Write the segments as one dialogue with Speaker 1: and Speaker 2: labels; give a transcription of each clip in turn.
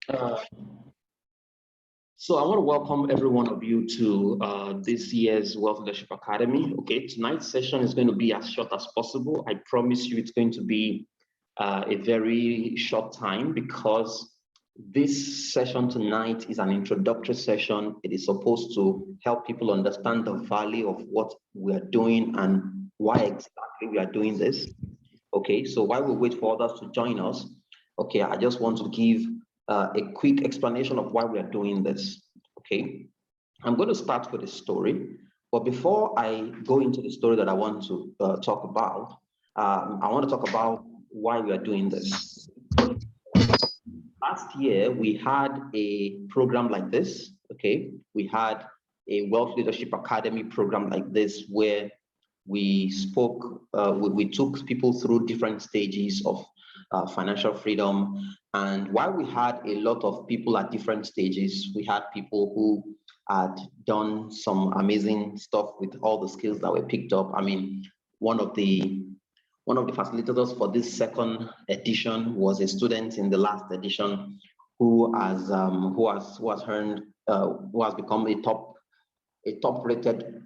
Speaker 1: Uh, so I want to welcome every one of you to this year's Wealth Leadership Academy. Okay, tonight's session is going to be as short as possible. I promise you it's going to be a very short time because this session tonight is an introductory session. It is supposed to help people understand the value of what we are doing and why exactly we are doing this. Okay, so while we wait for others to join us, okay, I just want to give a quick explanation of why we are doing this. Okay, I'm going to start with a story, but before I go into the story that I want to talk about, I want to talk about why we are doing this. Last year, we had a program like this. Okay, we had a Wealth Leadership Academy program like this where we spoke, we took people through different stages of financial freedom. And while we had a lot of people at different stages, we had people who had done some amazing stuff with all the skills that were picked up. I mean, one of the facilitators for this second edition was a student in the last edition who has earned who has become a top rated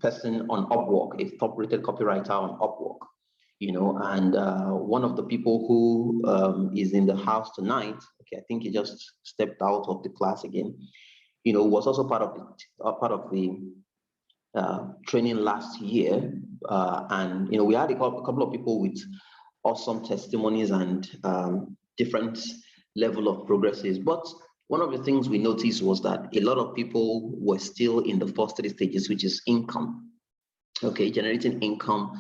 Speaker 1: person on Upwork, a top-rated copywriter on Upwork, and one of the people who is in the house tonight, okay, I think he just stepped out of the class again, was also part of the training last year, and we had a couple of people with awesome testimonies and different level of progresses, but one of the things we noticed was that a lot of people were still in the first three stages, which is income. Okay, generating income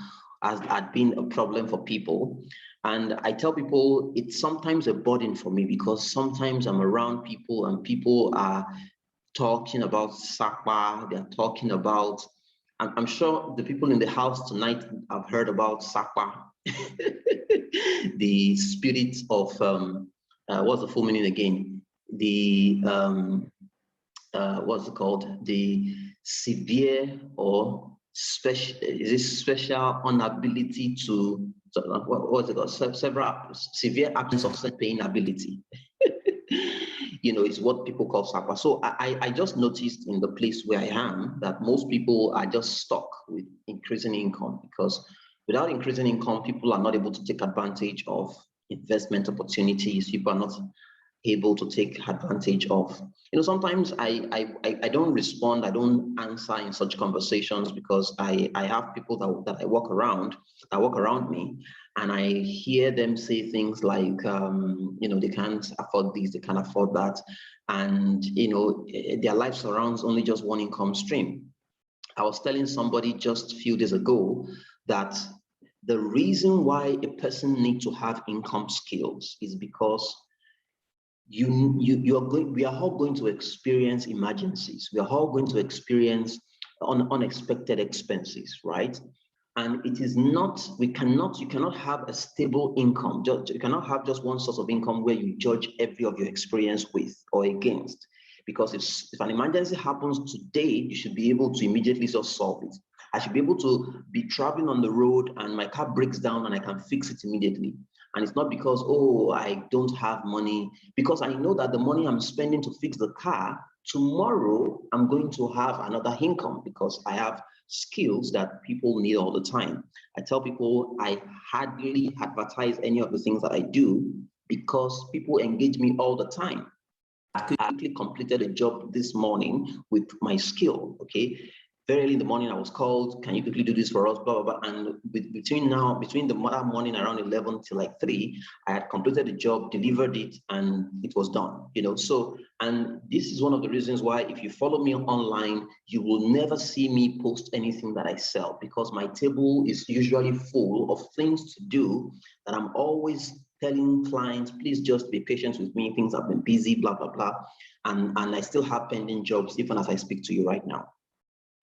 Speaker 1: had been a problem for people. And I tell people it's sometimes a burden for me because sometimes I'm around people and people are talking about SAPA, they're talking about, I'm sure the people in the house tonight have heard about SAPA, the spirit of, what's the full meaning again? The what's it called? The severe or special, is it special inability to, what's it called? Several severe absence of paying ability. Is what people call SAPA. So I just noticed in the place where I am that most people are just stuck with increasing income because without increasing income, people are not able to take advantage of investment opportunities. People are not able to take advantage of. Sometimes I don't respond, I don't answer in such conversations because I have people that I walk around me, and I hear them say things like, they can't afford this, they can't afford that, and their life surrounds only just one income stream. I was telling somebody just a few days ago that the reason why a person needs to have income skills is because we are all going to experience emergencies. We are all going to experience unexpected expenses, right? And it is not, you cannot have a stable income. You cannot have just one source of income where you judge every of your experience with or against. Because if an emergency happens today, you should be able to immediately just solve it. I should be able to be traveling on the road and my car breaks down and I can fix it immediately. And it's not because, oh, I don't have money, because I know that the money I'm spending to fix the car, tomorrow I'm going to have another income because I have skills that people need all the time. I tell people I hardly advertise any of the things that I do because people engage me all the time. I quickly completed a job this morning with my skill, okay? Very early in the morning, I was called, can you quickly do this for us, blah, blah, blah. And between the morning around 11 till like 3, I had completed the job, delivered it, and it was done, So, and this is one of the reasons why if you follow me online, you will never see me post anything that I sell because my table is usually full of things to do that I'm always telling clients, please just be patient with me. Things have been busy, blah, blah, blah. And I still have pending jobs even as I speak to you right now.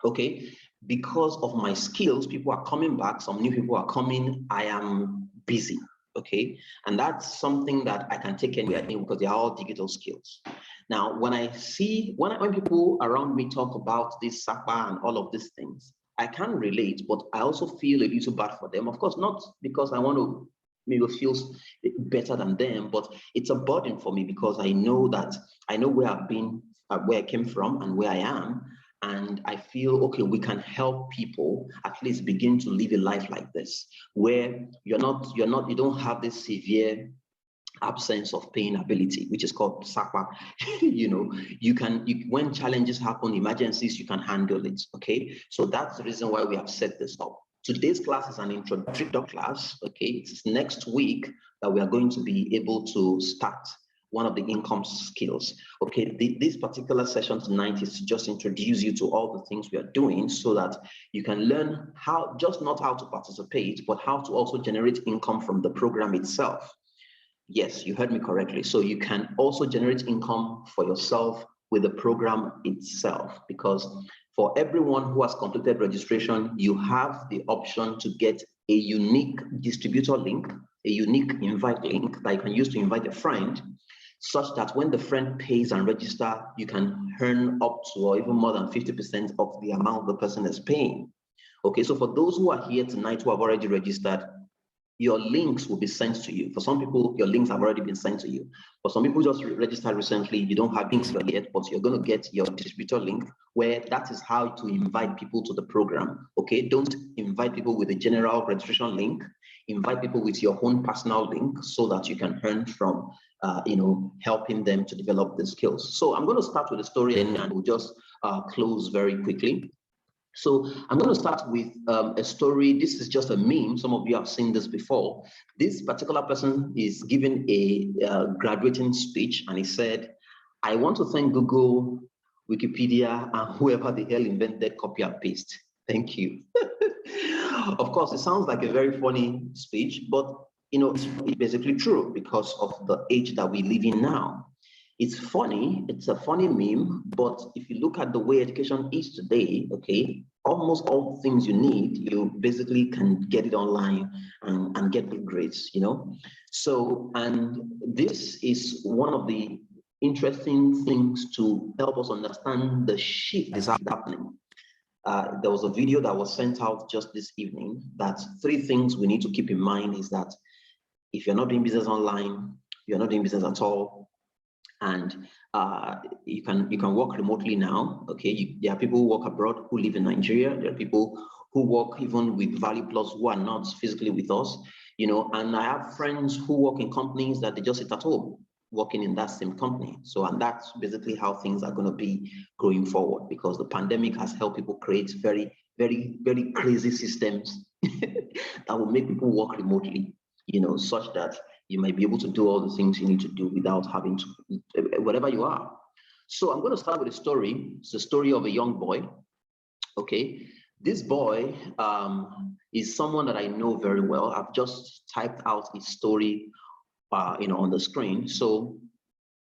Speaker 1: Okay, because of my skills, people are coming back, some new people are coming, I am busy, okay? And that's something that I can take anywhere because they're all digital skills. Now, when when people around me talk about this SAPA and all of these things, I can relate, but I also feel a little bad for them. Of course, not because I want to feels better than them, but it's a burden for me because I know where I've been, where I came from, and where I am, and I feel okay. We can help people at least begin to live a life like this, where you don't have this severe absence of paying ability, which is called SAPA. When challenges happen, emergencies, you can handle it. Okay, so that's the reason why we have set this up. Today's class is an introductory class. Okay, it's next week that we are going to be able to start one of the income skills. Okay, this particular session tonight is to just introduce you to all the things we are doing so that you can learn not how to participate, but how to also generate income from the program itself. Yes, you heard me correctly. So you can also generate income for yourself with the program itself, because for everyone who has completed registration, you have the option to get a unique distributor link, a unique invite link that you can use to invite a friend, such that when the friend pays and register, you can earn up to or even more than 50% of the amount the person is paying. Okay, so for those who are here tonight who have already registered, your links will be sent to you. For some people, your links have already been sent to you. For some people just registered recently, you don't have links yet, but you're going to get your distributor link, where that is how to invite people to the program. Okay, don't invite people with a general registration link. Invite people with your own personal link so that you can earn from helping them to develop the skills. So I'm going to start with a story and we'll just close very quickly. So I'm going to start with a story. This is just a meme. Some of you have seen this before. This particular person is giving a graduating speech, and he said, "I want to thank Google, Wikipedia, and whoever the hell invented copy and paste. Thank you." Of course, it sounds like a very funny speech, but it's basically true because of the age that we live in now. It's funny, it's a funny meme, but if you look at the way education is today, okay, almost all the things you need, you basically can get it online and get good grades, So, and this is one of the interesting things to help us understand the shift that is happening. There was a video that was sent out just this evening that 3 things we need to keep in mind is that if you're not doing business online, you're not doing business at all, and you can work remotely now. Okay, there are people who work abroad who live in Nigeria. There are people who work even with Value Plus who are not physically with us, and I have friends who work in companies that they just sit at home working in that same company. So, and that's basically how things are going to be going forward, because the pandemic has helped people create very, very, very crazy systems that will make people work remotely, such that you might be able to do all the things you need to do without having to, wherever you are. So I'm going to start with a story. It's the story of a young boy. Okay, this boy is someone that I know very well. I've just typed out his story, on the screen. So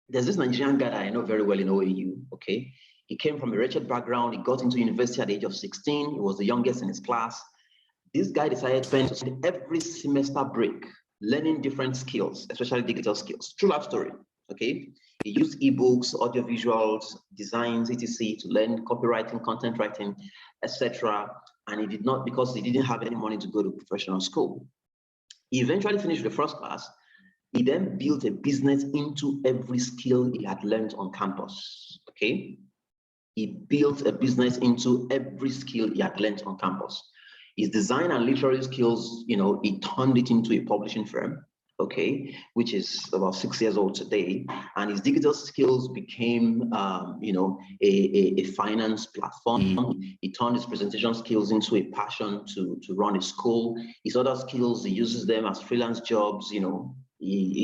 Speaker 1: there's this Nigerian guy that I know very well in OAU. Okay, he came from a wretched background. He got into university at the age of 16. He was the youngest in his class. This guy decided to spend every semester break learning different skills, especially digital skills. True life story. Okay, he used ebooks, audio visuals, designs, etc. to learn copywriting, content writing, etc. And he did not, because he didn't have any money to go to professional school. He eventually finished the first class. He then built a business into every skill he had learned on campus. Okay, he built a business into every skill he had learned on campus. His design and literary skills, he turned it into a publishing firm, okay, which is about 6 years old today. And his digital skills became, a finance platform. He turned his presentation skills into a passion to run a school. His other skills, he uses them as freelance jobs. He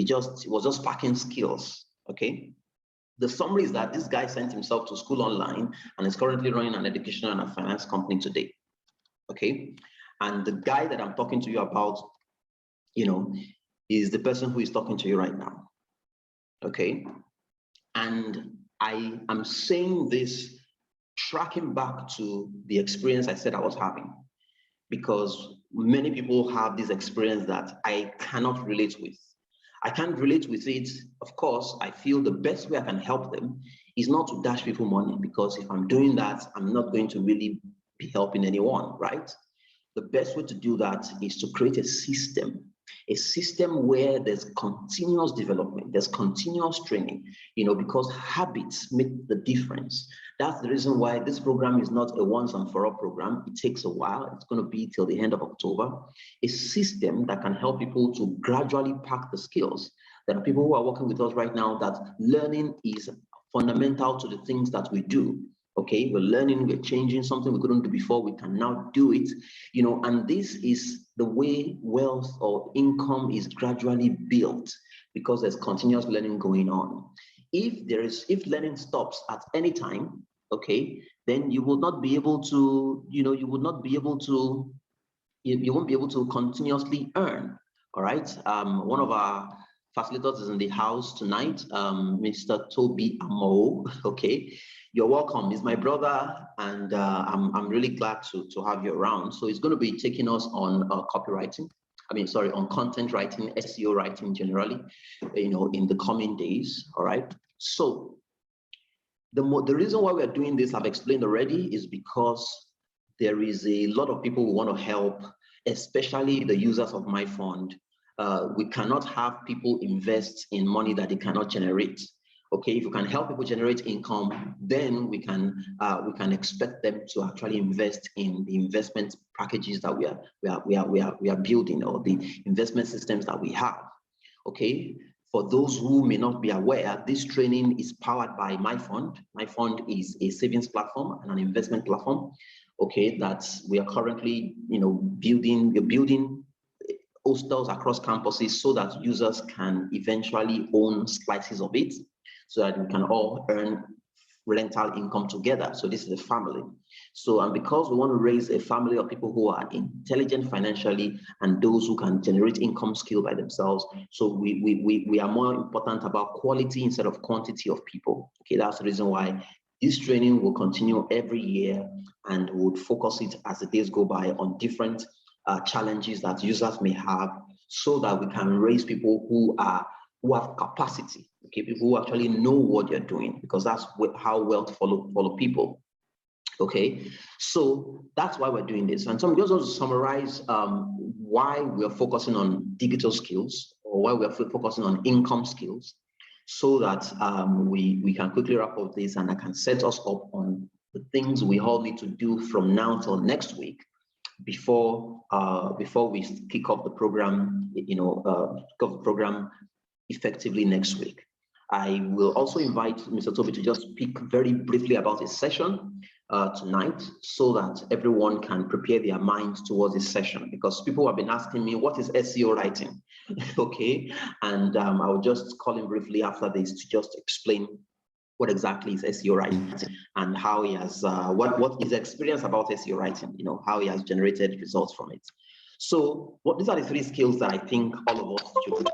Speaker 1: was just packing skills, okay. The summary is that this guy sent himself to school online and is currently running an educational and a finance company today. Okay, and the guy that I'm talking to you about, is the person who is talking to you right now. Okay, and I am saying this tracking back to the experience I said I was having, because many people have this experience that I cannot relate with. I can't relate with it. Of course, I feel the best way I can help them is not to dash people money, because if I'm doing that, I'm not going to really be helping anyone, right? The best way to do that is to create a system A system where there's continuous development, there's continuous training, because habits make the difference. That's the reason why this program is not a once and for all program. It takes a while. It's going to be till the end of October. A system that can help people to gradually pack the skills. There are people who are working with us right now that learning is fundamental to the things that we do. Okay, we're learning, we're changing something we couldn't do before, we can now do it, and this is the way wealth or income is gradually built, because there's continuous learning going on. If learning stops at any time, okay, then you will not be able to, you won't be able to continuously earn. All right. One of our facilitators is in the house tonight, Mr. Toby Amo. Okay, you're welcome. He's my brother, and I'm really glad to have you around. So he's going to be taking us on copywriting. On content writing, SEO writing generally, in the coming days. All right. So the reason why we are doing this, I've explained already, is because there is a lot of people who want to help, especially the users of my fund. We cannot have people invest in money that they cannot generate. Okay, if you can help people generate income, then we can expect them to actually invest in the investment packages that we are building, or the investment systems that we have. Okay, for those who may not be aware, this training is powered by my fund. My fund is a savings platform and an investment platform. Okay, that we are currently building hostels across campuses so that users can eventually own slices of it, so that we can all earn rental income together. So this is a family. So, and because we want to raise a family of people who are intelligent financially and those who can generate income skill by themselves, so we are more important about quality instead of quantity of people. Okay, that's the reason why this training will continue every year, and would focus it as the days go by on different challenges that users may have, so that we can raise people who have capacity. Okay, people who actually know what they're doing, because that's how wealth follow people. Okay, so that's why we're doing this. And so I'm just going to summarize why we're focusing on digital skills, or why we're focusing on income skills, so that we can quickly wrap up this, and I can set us up on the things we all need to do from now till next week, before we kick off the program, effectively next week. I will also invite Mr. Toby to just speak very briefly about his session tonight, so that everyone can prepare their minds towards this session, because people have been asking me, what is SEO writing? Okay, and I will just call him briefly after this to just explain what exactly is SEO writing, and how he has, what his experience about SEO writing, how he has generated results from it. So these are the three skills that I think all of us should,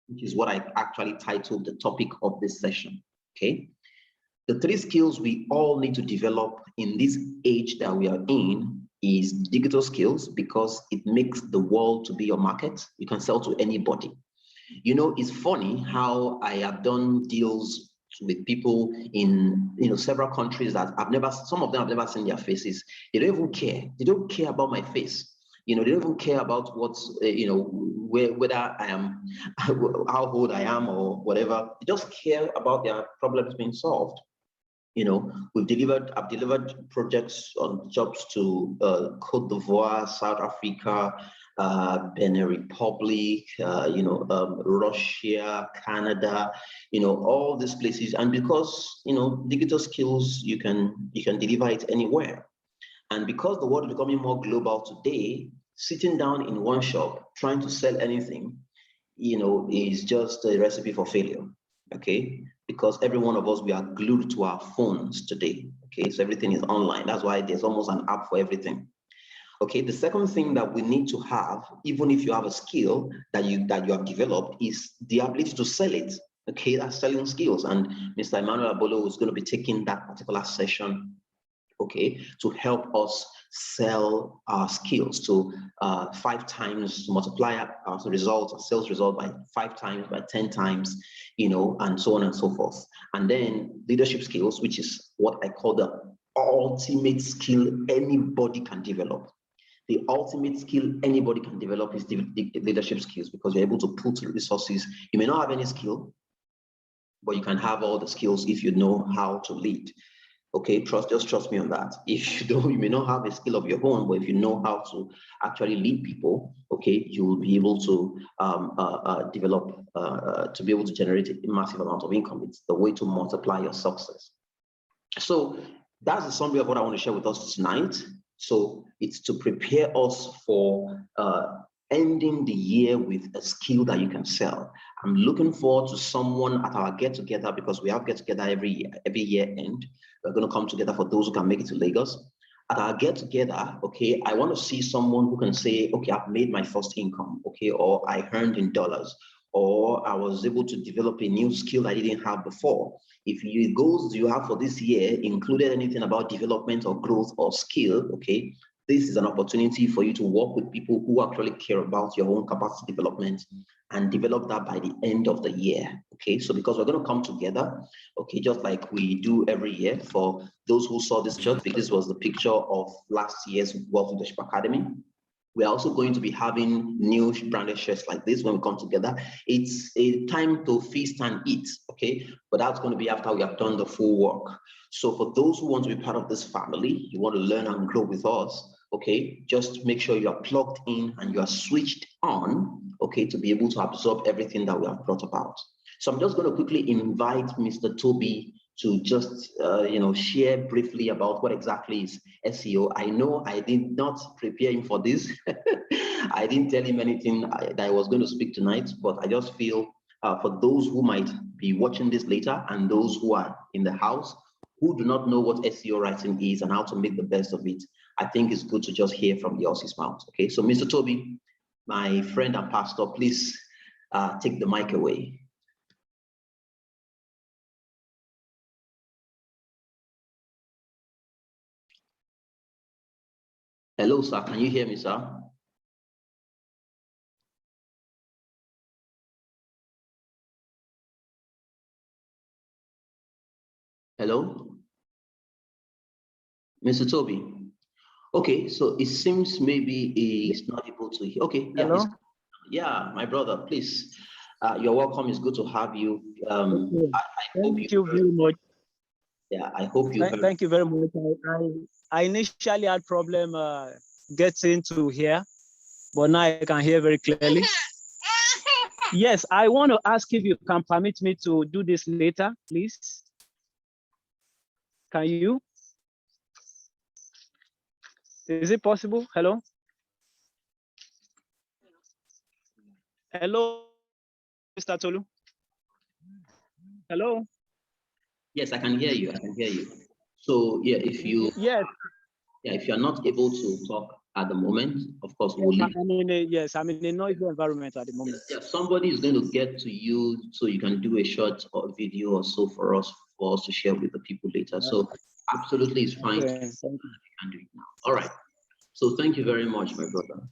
Speaker 1: which is what I actually titled the topic of this session. Okay, the three skills we all need to develop in this age that we are in is digital skills, because it makes the world to be your market. You can sell to anybody. It's funny how I have done deals with people in several countries that some of them I've never seen their faces. They don't even care. They don't care about my face. They don't even care about what's whether I am, how old I am, or whatever. They just care about their problems being solved. I've delivered projects on jobs to Cote d'Ivoire, South Africa, Benin Republic, Russia, Canada, all these places. And because digital skills, you can deliver it anywhere. And because the world is becoming more global today, sitting down in one shop trying to sell anything, is just a recipe for failure. Okay, because every one of us, we are glued to our phones today. Okay, so everything is online. That's why there's almost an app for everything. Okay, the second thing that we need to have, even if you have a skill that you have developed, is the ability to sell it. Okay, that's selling skills. And Mr. Emmanuel Abolo is going to be taking that particular session, okay, to help us sell our skills to 5 times, to multiply our result, our sales result by 5 times, by 10 times, and so on and so forth. And then leadership skills, which is what I call the ultimate skill anybody can develop. the ultimate skill anybody can develop is the leadership skills, because you're able to put resources. You may not have any skill, but you can have all the skills if you know how to lead. Okay, just trust me on that. If you don't, you may not have a skill of your own, but if you know how to actually lead people, okay, you will be able to develop, to be able to generate a massive amount of income. It's the way to multiply your success. So that's the summary of what I want to share with us tonight. So it's to prepare us for ending the year with a skill that you can sell. I'm looking forward to someone at our get-together, because we have get-together every year end. We're going to come together for those who can make it to Lagos. At our get-together, okay, I want to see someone who can say, okay, I've made my first income, okay, or I earned in dollars, or I was able to develop a new skill I didn't have before. If your goals you have for this year included anything about development or growth or skill, okay, this is an opportunity for you to work with people who actually care about your own capacity development and develop that by the end of the year. Okay, so because we're going to come together, okay, just like we do every year. For those who saw this picture, this was the picture of last year's Wealth Leadership Academy. We're also going to be having new branded shirts like this when we come together. It's a time to feast and eat, okay? But that's going to be after we have done the full work. So for those who want to be part of this family, you want to learn and grow with us, okay? Just make sure you are plugged in and you are switched on, okay, to be able to absorb everything that we have brought about. So I'm just going to quickly invite Mr. Toby to just share briefly about what exactly is SEO. I know I did not prepare him for this. I didn't tell him anything that I was going to speak tonight, but I just feel for those who might be watching this later and those who are in the house who do not know what SEO writing is and how to make the best of it, I think it's good to just hear from the horse's mouth. Okay, so Mr. Toby, my friend and pastor, please take the mic away. Hello, sir. Can you hear me, sir? Hello? Mr. Toby? Okay, so it seems maybe he's not able to hear. Okay, yeah,
Speaker 2: hello?
Speaker 1: Yeah, my brother, please. You're welcome. It's good to have you.
Speaker 2: Thank you very much.
Speaker 1: Yeah, I hope you heard.
Speaker 2: Thank you very much. I initially had problem getting to here, but now I can hear very clearly. Yes, I want to ask if you can permit me to do this later, please. Can you? Is it possible? Hello? Hello, Mr. Tolu? Hello?
Speaker 1: Yes, I can hear you. I can hear you. So yeah, if you if you're not able to talk at the moment, of course we'll leave.
Speaker 2: I'm in a noisy environment at the moment.
Speaker 1: Yeah, somebody is going to get to you so you can do a short video or so for us to share with the people later. So absolutely, it's fine.
Speaker 2: Okay,
Speaker 1: thank you. Can do it now. All right. So thank you very much, my brother.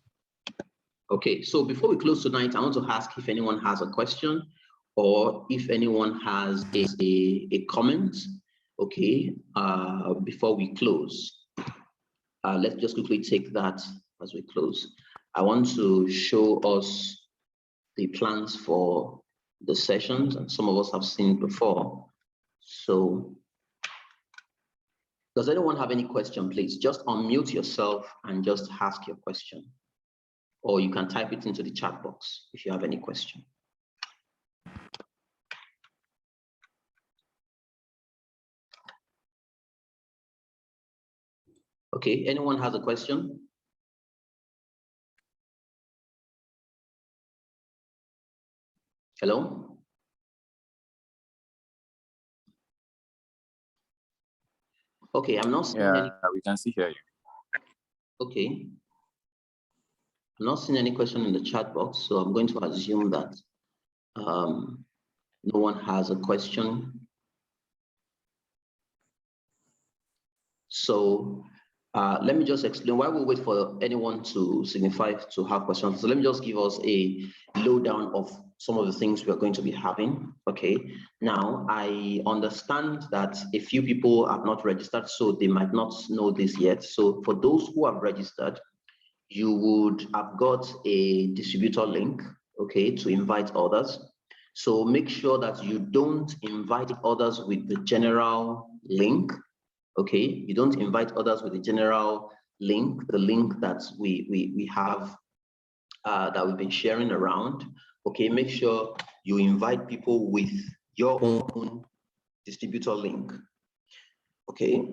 Speaker 1: Okay, so before we close tonight, I want to ask if anyone has a question or if anyone has a comment, okay, before we close. Let's just quickly take that as we close. I want to show us the plans for the sessions, and some of us have seen it before. So does anyone have any question? Please just unmute yourself and just ask your question, or you can type it into the chat box if you have any question. Okay, anyone has a question? Hello? Okay, I'm not seeing any.
Speaker 3: We can see here.
Speaker 1: Okay. I'm not seeing any question in the chat box, so I'm going to assume that no one has a question. So let me just explain while we wait for anyone to signify to have questions. So let me just give us a lowdown of some of the things we are going to be having. Okay, now I understand that a few people have not registered, so they might not know this yet. So for those who have registered, you would have got a distributor link, okay, to invite others. So make sure that you don't invite others with the general link, okay? You don't invite others with the general link, the link that we have that we've been sharing around, okay? Make sure you invite people with your own distributor link, okay?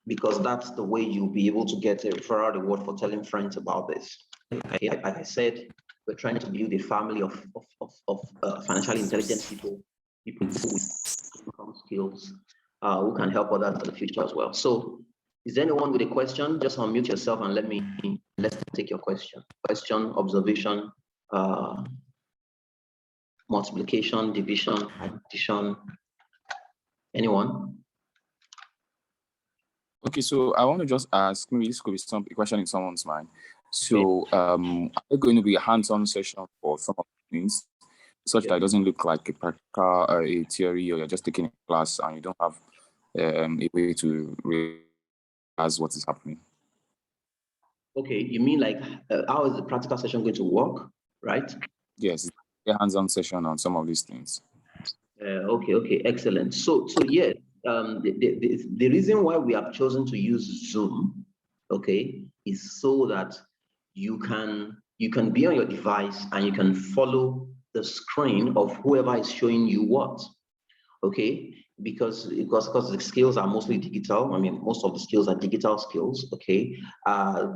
Speaker 1: Because that's the way you'll be able to get a referral reward for telling friends about this. Okay, like I said, we're trying to build a family of financially intelligent people with income skills who can help others in the future as well. So, is there anyone with a question? Just unmute yourself and let's take your question. Question, observation, multiplication, division, addition. Anyone?
Speaker 3: Okay, so I want to just ask, maybe this could be a question in someone's mind. So, are there going to be a hands-on session for some of the things, such that it doesn't look like a practical, a theory, or you're just taking a class and you don't have a way to realize what is happening?
Speaker 1: Okay, you mean like how is the practical session going to work, right?
Speaker 3: Yes, a hands-on session on some of these things.
Speaker 1: Okay, excellent. So yeah, the reason why we have chosen to use Zoom, okay, is so that you can be on your device and you can follow the screen of whoever is showing you what, okay? Because the skills are mostly digital. I mean, most of the skills are digital skills, okay?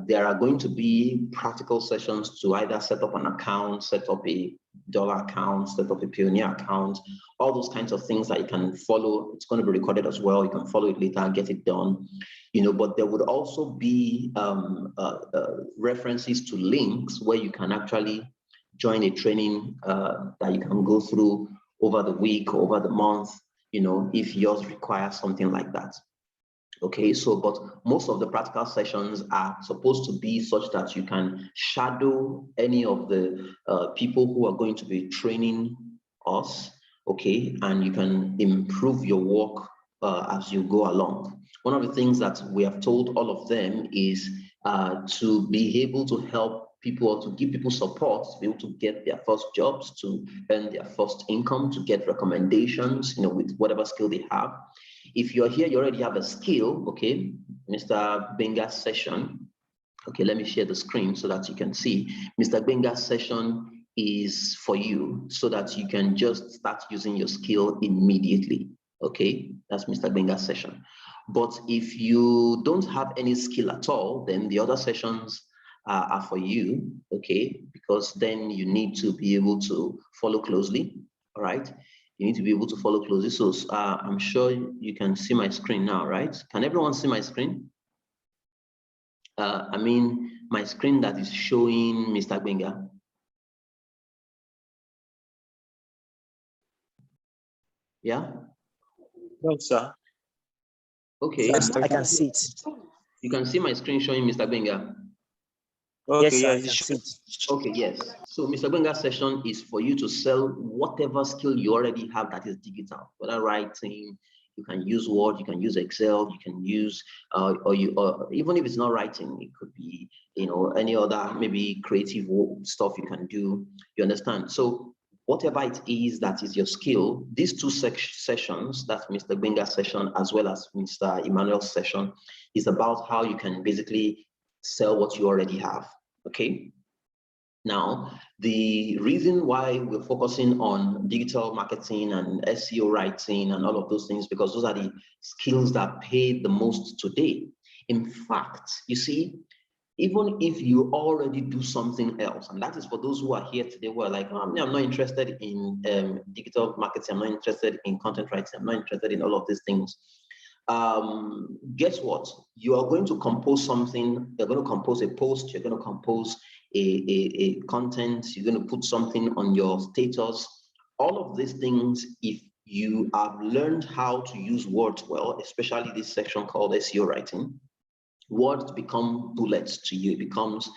Speaker 1: There are going to be practical sessions to either set up an account, set up a dollar account, set up a Pioneer account, all those kinds of things that you can follow. It's going to be recorded as well. You can follow it later and get it done, you know, but there would also be references to links where you can actually join a training that you can go through over the week, or over the month, you know, if yours requires something like that. Okay, so but most of the practical sessions are supposed to be such that you can shadow any of the people who are going to be training us, okay, and you can improve your work as you go along. One of the things that we have told all of them is to be able to help people, or to give people support to be able to get their first jobs, to earn their first income, to get recommendations, you know, with whatever skill they have. If you're here, you already have a skill, okay, Mr. Benga's session. Okay, let me share the screen so that you can see. Mr. Benga's session is for you so that you can just start using your skill immediately. Okay, that's Mr. Benga's session. But if you don't have any skill at all, then the other sessions are for you, okay, because then you need to be able to follow closely, all right? You need to be able to follow closely. So I'm sure you can see my screen now, right? Can everyone see my screen? I mean, my screen that is showing Mr. Benga. Yeah?
Speaker 4: No, sir.
Speaker 1: Okay.
Speaker 4: Yes, I can see it.
Speaker 1: You can see my screen showing Mr. Benga.
Speaker 4: Okay,
Speaker 1: yes,
Speaker 4: I can see it.
Speaker 1: Okay, yes. So Mr. Benga's session is for you to sell whatever skill you already have that is digital, whether writing, you can use Word, you can use Excel, you can use, or even if it's not writing, it could be, you know, any other maybe creative stuff you can do. You understand? So whatever it is that is your skill, these two sessions, that's Mr. Benga's session as well as Mr. Emmanuel's session, is about how you can basically sell what you already have. Okay. Now, the reason why we're focusing on digital marketing and SEO writing and all of those things, because those are the skills that pay the most today. In fact, you see, even if you already do something else, and that is for those who are here today who are like, oh, I'm not interested in digital marketing, I'm not interested in content writing, I'm not interested in all of these things. Guess what? You are going to compose something, you're going to compose a post, you're going to compose a content, you're going to put something on your status. All of these things, if you have learned how to use words well, especially this section called SEO writing, words become bullets to you. It becomes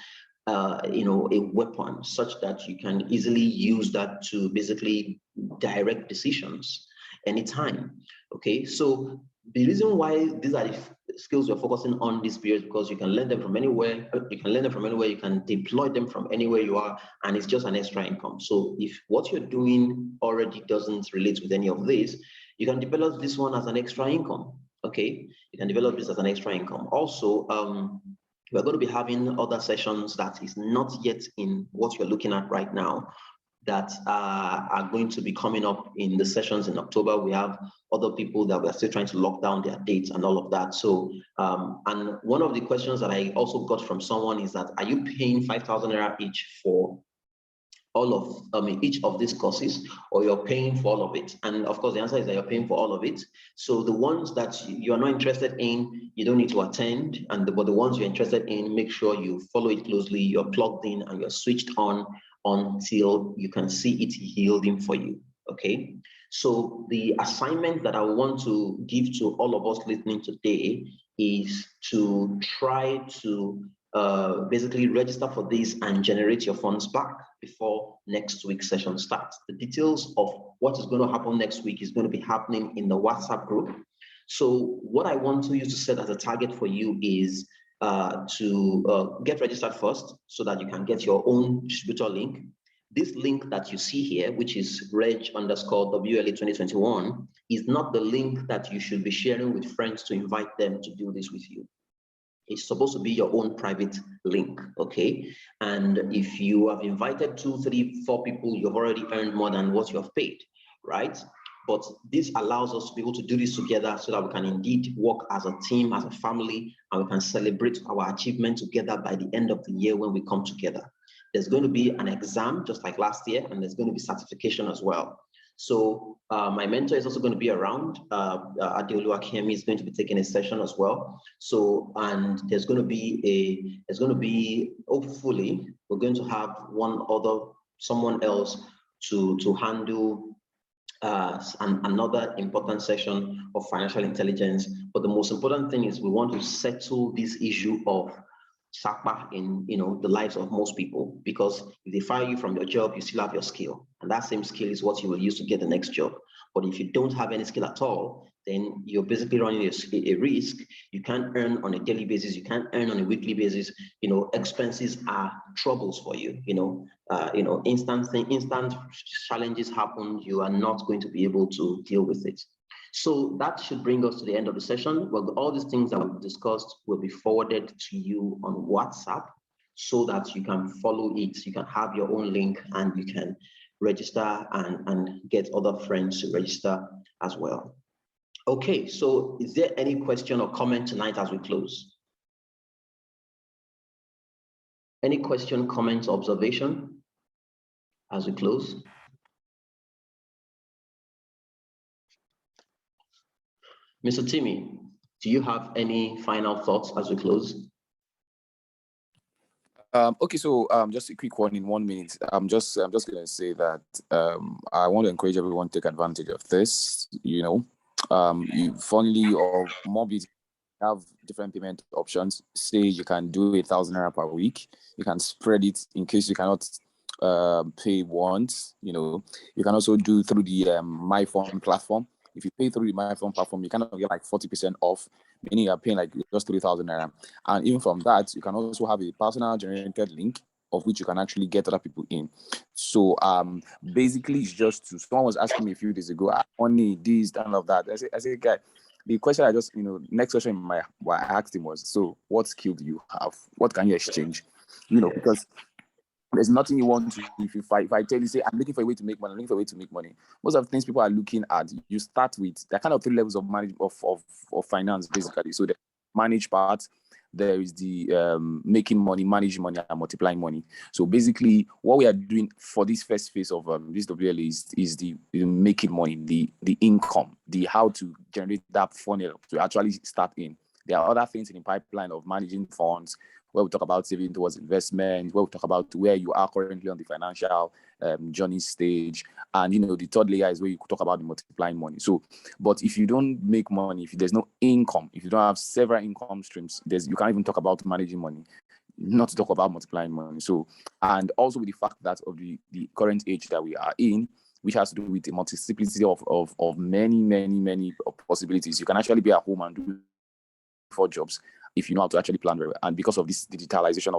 Speaker 1: you know, a weapon such that you can easily use that to basically direct decisions. anytime. Okay, so the reason why these are the skills we're focusing on this period, because you can learn them from anywhere. You can learn them from anywhere. You can deploy them from anywhere you are, and it's just an extra income. So if what you're doing already doesn't relate with any of this, you can develop this one as an extra income. Okay, you can develop this as an extra income. Also, we're going to be having other sessions that is not yet in what you're looking at right now, that are going to be coming up in the sessions in October. We have other people that we're still trying to lock down their dates and all of that. So, and one of the questions that I also got from someone is that, are you paying 5,000 naira each for all of, each of these courses, or you're paying for all of it? And of course, the answer is that you're paying for all of it. So the ones that you are not interested in, you don't need to attend. But the ones you're interested in, make sure you follow it closely, you're plugged in and you're switched on until you can see it yielding for you. Okay. So the assignment that I want to give to all of us listening today is to try to basically register for this and generate your funds back before next week's session starts. The details of what is going to happen next week is going to be happening in the WhatsApp group. So what I want you to set as a target for you is to get registered first, so that you can get your own distributor link. This link that you see here, which is reg_WLA 2021, is not the link that you should be sharing with friends to invite them to do this with you. It's supposed to be your own private link, okay? And if you have invited 2, 3, 4 people, you've already earned more than what you have paid, right? But this allows us to be able to do this together, so that we can indeed work as a team, as a family, and we can celebrate our achievement together by the end of the year when we come together. There's going to be an exam just like last year, and there's going to be certification as well. So my mentor is also going to be around. Adeolu Akemi is going to be taking a session as well. So, and there's going to be hopefully, we're going to have someone else to handle another important session of financial intelligence. But the most important thing is we want to settle this issue of SAPA in the lives of most people, because if they fire you from your job, you still have your skill, and that same skill is what you will use to get the next job. But if you don't have any skill at all, then you're basically running a risk. You can't earn on a daily basis, you can't earn on a weekly basis. Expenses are troubles for you. Instant challenges happen, you are not going to be able to deal with it. So that should bring us to the end of the session. Well, all these things that we've discussed will be forwarded to you on WhatsApp, so that you can follow it. You can have your own link, and you can register and get other friends to register as well. Okay, so is there any question or comment tonight as we close? Any question, comment, observation as we close? Mr. Timmy, do you have any final thoughts as we close?
Speaker 3: Okay, so just a quick one in 1 minute. I'm just going to say that I want to encourage everyone to take advantage of this. You funnily or more have different payment options. Say you can do 1,000 naira per week. You can spread it in case you cannot pay once. You can also do through the MyFund platform. If you pay through the MyFund platform, you kind of get like 40% off, meaning you're paying like just 3,000 naira. And even from that, you can also have a personal generated link of which you can actually get other people in. So basically, it's just someone was asking me a few days ago, I need this, and of that. I said, guy, the question I just, next question what I asked him was, so what skill do you have? What can you exchange? Because there's nothing you want to, if I tell you, say, I'm looking for a way to make money, most of the things people are looking at, you start with, there are kind of 3 levels of of finance, basically. So the manage part, there is the making money, managing money, and multiplying money. So basically, what we are doing for this first phase of this WLA is the making money, the income, the how to generate that funnel to actually start in. There are other things in the pipeline of managing funds, where we talk about saving towards investment, where we talk about where you are currently on the financial journey stage. And, the third layer is where you talk about the multiplying money. So, but if you don't make money, if there's no income, if you don't have several income streams, you can't even talk about managing money, not to talk about multiplying money. So, and also with the fact that of the current age that we are in, which has to do with the multiplicity of many possibilities. You can actually be at home and do 4 jobs if you know how to actually plan very well. And because of this digitalization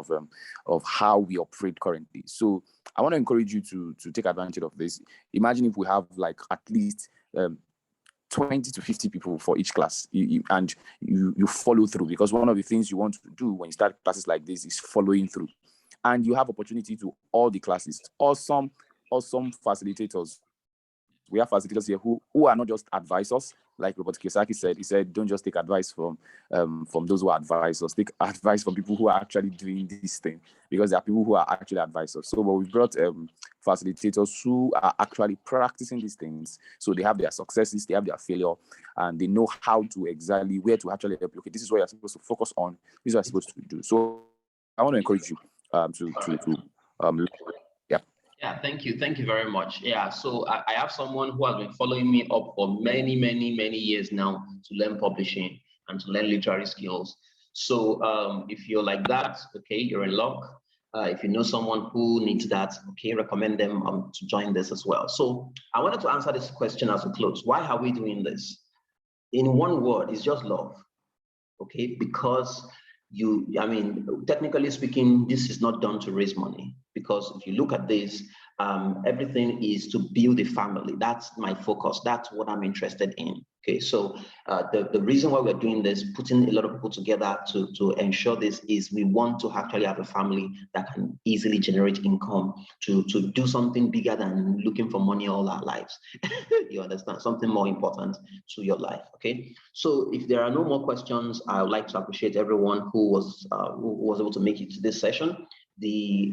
Speaker 3: of how we operate currently. So I want to encourage you to take advantage of this. Imagine if we have like at least 20 to 50 people for each class, and you follow through, because one of the things you want to do when you start classes like this is following through. And you have opportunity to all the classes. Awesome facilitators. We have facilitators here who are not just advisors, like Robert Kiyosaki said. He said, don't just take advice from those who are advisors. Take advice from people who are actually doing this thing, because there are people who are actually advisors. So, but we brought facilitators who are actually practicing these things. So they have their successes, they have their failure, and they know how to exactly where to actually help you. Okay, this is what you're supposed to focus on. This is what you're supposed to do. So I want to encourage you
Speaker 1: Yeah, thank you very much. Yeah, so I have someone who has been following me up for many years now to learn publishing and to learn literary skills. So if you're like that, okay, you're in luck. If you know someone who needs that, okay, recommend them to join this as well. So I wanted to answer this question as we close. Why are we doing this? In one word, it's just love, okay? Because technically speaking, this is not done to raise money, because if you look at this, everything is to build a family. That's my focus. That's what I'm interested in. Okay, so the reason why we're doing this, putting a lot of people together to ensure this, is we want to actually have a family that can easily generate income to do something bigger than looking for money all our lives. You understand? Something more important to your life. Okay, so if there are no more questions, I would like to appreciate everyone who was able to make it to this session. The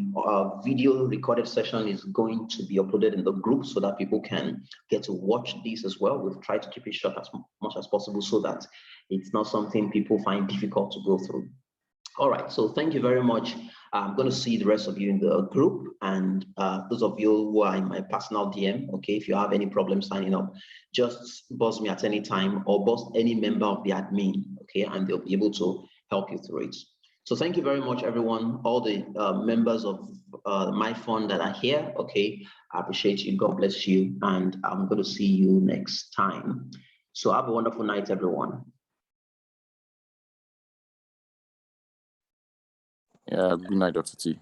Speaker 1: video recorded session is going to be uploaded in the group so that people can get to watch this as well. We've tried to keep it short as much as possible so that it's not something people find difficult to go through. All right, so thank you very much. I'm going to see the rest of you in the group, and those of you who are in my personal DM, okay, if you have any problem signing up, just buzz me at any time or buzz any member of the admin, okay, and they'll be able to help you through it. So thank you very much, everyone, all the members of my fund that are here, okay, I appreciate you, God bless you, and I'm going to see you next time. So have a wonderful night, everyone.
Speaker 3: Yeah, good night, Dr. T.